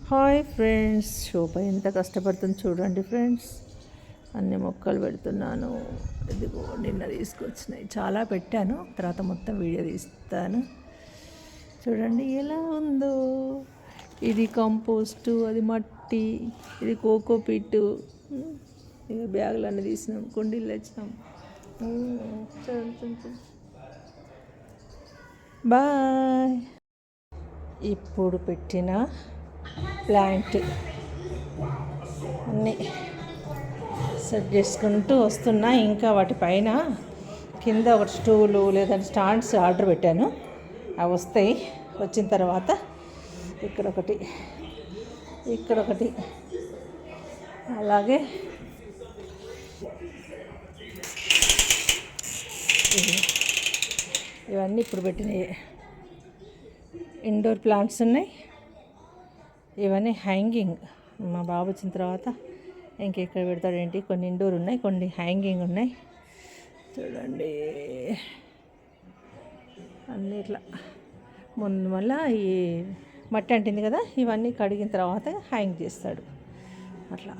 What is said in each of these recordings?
Hi friends, శోభ ఎంత కష్టపడుతుంది చూడండి ఫ్రెండ్స్. అన్ని మొక్కలు పెడుతున్నాను. ఇదిగో నిన్న తీసుకొచ్చినాయి, చాలా పెట్టాను. తర్వాత మొత్తం వీడియో తీస్తాను. చూడండి ఎలా ఉందో. ఇది కంపోస్టు, అది మట్టి, ఇది కోకోపీట్. ఇక బ్యాగులు అన్నీ తీసినాం, కుండీలు తెచ్చినాం. చూడండి. బాయ్. ఇప్పుడు పెట్టిన ప్లాంట్ అన్నీ సెట్ చేసుకుంటూ వస్తున్నా. ఇంకా వాటిపైన కింద ఒక స్టూలు లేదంటే స్టాండ్స్ ఆర్డర్ పెట్టాను, అవి వస్తాయి. వచ్చిన తర్వాత ఇక్కడొకటి, అలాగే ఇవన్నీ ఇప్పుడు పెట్టినవి. ఇండోర్ ప్లాంట్స్ ఉన్నాయి. ఇవన్నీ హ్యాంగింగ్. మా బాబు వచ్చిన తర్వాత ఇంకెక్కడ పెడతాడు ఏంటి. కొన్ని ఇండోర్ ఉన్నాయి, కొన్ని హ్యాంగింగ్ ఉన్నాయి. చూడండి అన్నీ ఇట్లా. ముందు మళ్ళీ ఈ మట్టి అంటింది కదా, ఇవన్నీ కడిగిన తర్వాత హ్యాంగ్ చేస్తాడు అట్లా.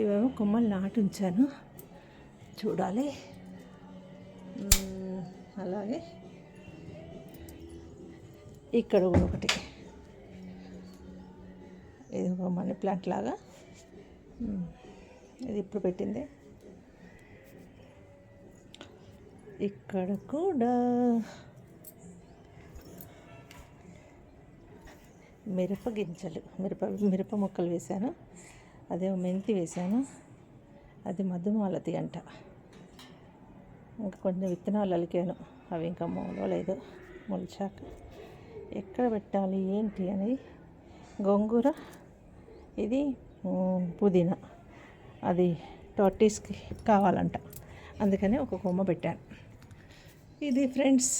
ఇవేమో కొమ్మలు నాటి ఉంచాను, చూడాలి. అలాగే ఇక్కడ కూడా ఒకటి, ఇది ఒక మనీ ప్లాంట్ లాగా. ఇది ఇప్పుడు పెట్టింది. ఇక్కడ కూడా మిరప గింజలు, మిరప మొక్కలు వేశాను. అదే మెంతి వేశాను. అది మధుమాలతి అంట. ఇంకా కొన్ని విత్తనాలు అలికాను, అవి ఇంకా మొలవలేదు. మొలిచాక ఎక్కడ పెట్టాలి ఏంటి అని. గోంగూర, ఇది పుదీనా, అది టార్టీస్కి కావాలంట, అందుకని ఒక కొమ్మ పెట్టాను. ఇది ఫ్రెండ్స్.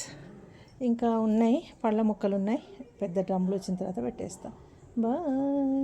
ఇంకా ఉన్నాయి, పళ్ళ మొక్కలు ఉన్నాయి. పెద్ద డ్రమ్లు వచ్చిన తర్వాత పెట్టేస్తాం. బాయ్.